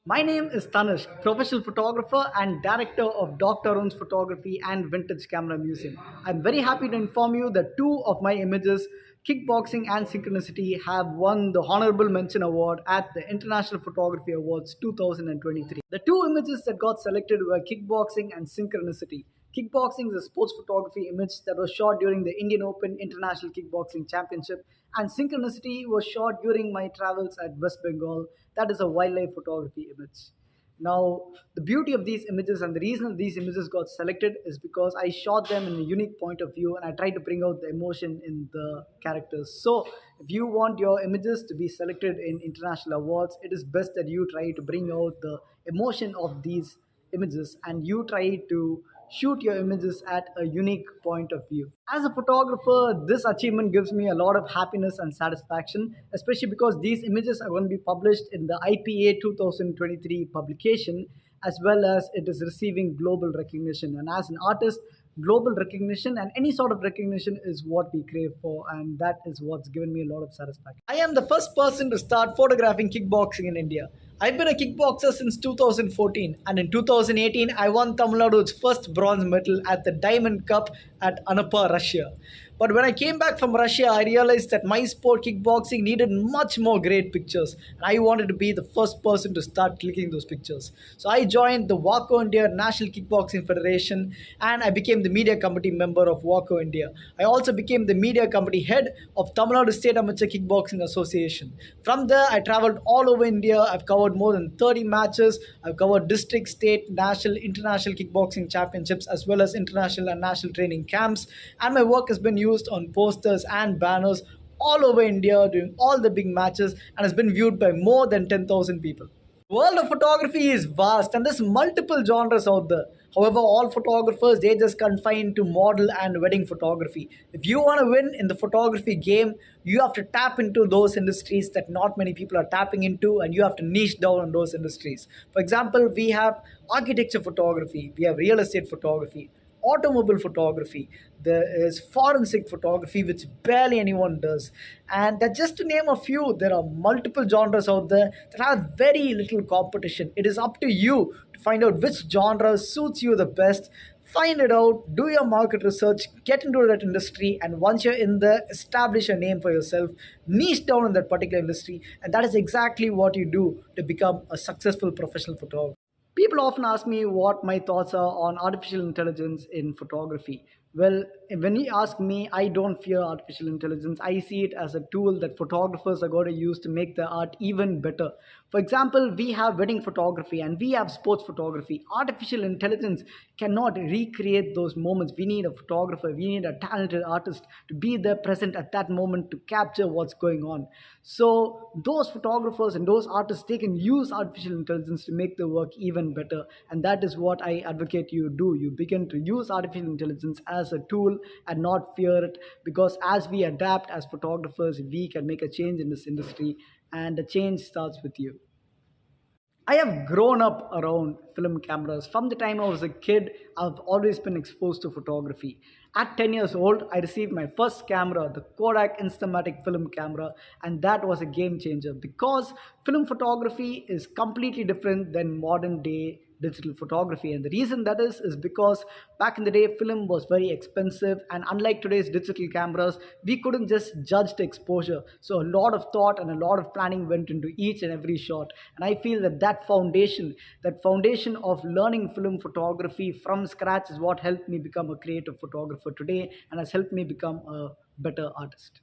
My name is Tanishq, professional photographer and director of Dr. Arun's Photography and Vintage Camera Museum. I'm very happy to inform you that two of my images, Kickboxing and Synchronicity, have won the Honorable Mention Award at the International Photography Awards 2023. The two images that got selected were Kickboxing and Synchronicity. Kickboxing is a sports photography image that was shot during the Indian Open International Kickboxing Championship, and Synchronicity was shot during my travels at West Bengal. That is a wildlife photography image. Now, the beauty of these images and the reason these images got selected is because I shot them in a unique point of view and I tried to bring out the emotion in the characters. So, if you want your images to be selected in international awards, it is best that you try to bring out the emotion of these images and you try to shoot your images at a unique point of view. As a photographer, this achievement gives me a lot of happiness and satisfaction, especially because these images are going to be published in the IPA 2023 publication, as well as it is receiving global recognition. And as an artist, global recognition and any sort of recognition is what we crave for, and that is what's given me a lot of satisfaction. I am the first person to start photographing kickboxing in India. I've been a kickboxer since 2014, and in 2018 I won Tamil Nadu's first bronze medal at the Diamond Cup at Anapa, Russia. But when I came back from Russia, I realized that my sport, kickboxing, needed much more great pictures, and I wanted to be the first person to start clicking those pictures. So I joined the WACO India National Kickboxing Federation, and I became the media committee member of WACO India. I also became the media committee head of Tamil Nadu State Amateur Kickboxing Association. From there, I traveled all over India. I've covered more than 30 matches. I've covered district, state, national, international kickboxing championships, as well as international and national training camps. And my work has been used on posters and banners all over India during all the big matches and has been viewed by more than 10,000 people. World of photography is vast and there's multiple genres out there. However, all photographers, they just confine to model and wedding photography. If you want to win in the photography game, you have to tap into those industries that not many people are tapping into, and you have to niche down on those industries. For example, we have architecture photography, we have real estate photography, automobile photography, there is forensic photography, which barely anyone does. And that just to name a few, there are multiple genres out there that have very little competition. It is up to you to find out which genre suits you the best. Find it out, do your market research, get into that industry, and once you're in there, establish a name for yourself, niche down in that particular industry, and that is exactly what you do to become a successful professional photographer. People often ask me what my thoughts are on artificial intelligence in photography. Well, when you ask me, I don't fear artificial intelligence. I see it as a tool that photographers are going to use to make their art even better. For example, we have wedding photography and we have sports photography. Artificial intelligence cannot recreate those moments. We need a photographer, we need a talented artist to be there present at that moment to capture what's going on. So, those photographers and those artists, they can use artificial intelligence to make the work even better. And that is what I advocate you do. You begin to use artificial intelligence as a tool and not fear it, because as we adapt as photographers, we can make a change in this industry, and the change starts with you. I have grown up around film cameras. From the time I was a kid, I've always been exposed to photography. At 10 years old, I received my first camera, the Kodak Instamatic film camera, and that was a game changer because film photography is completely different than modern day digital photography. And the reason that is because back in the day, film was very expensive, and unlike today's digital cameras, we couldn't just judge the exposure. So a lot of thought and a lot of planning went into each and every shot. And I feel that that foundation of learning film photography from scratch is what helped me become a creative photographer today and has helped me become a better artist.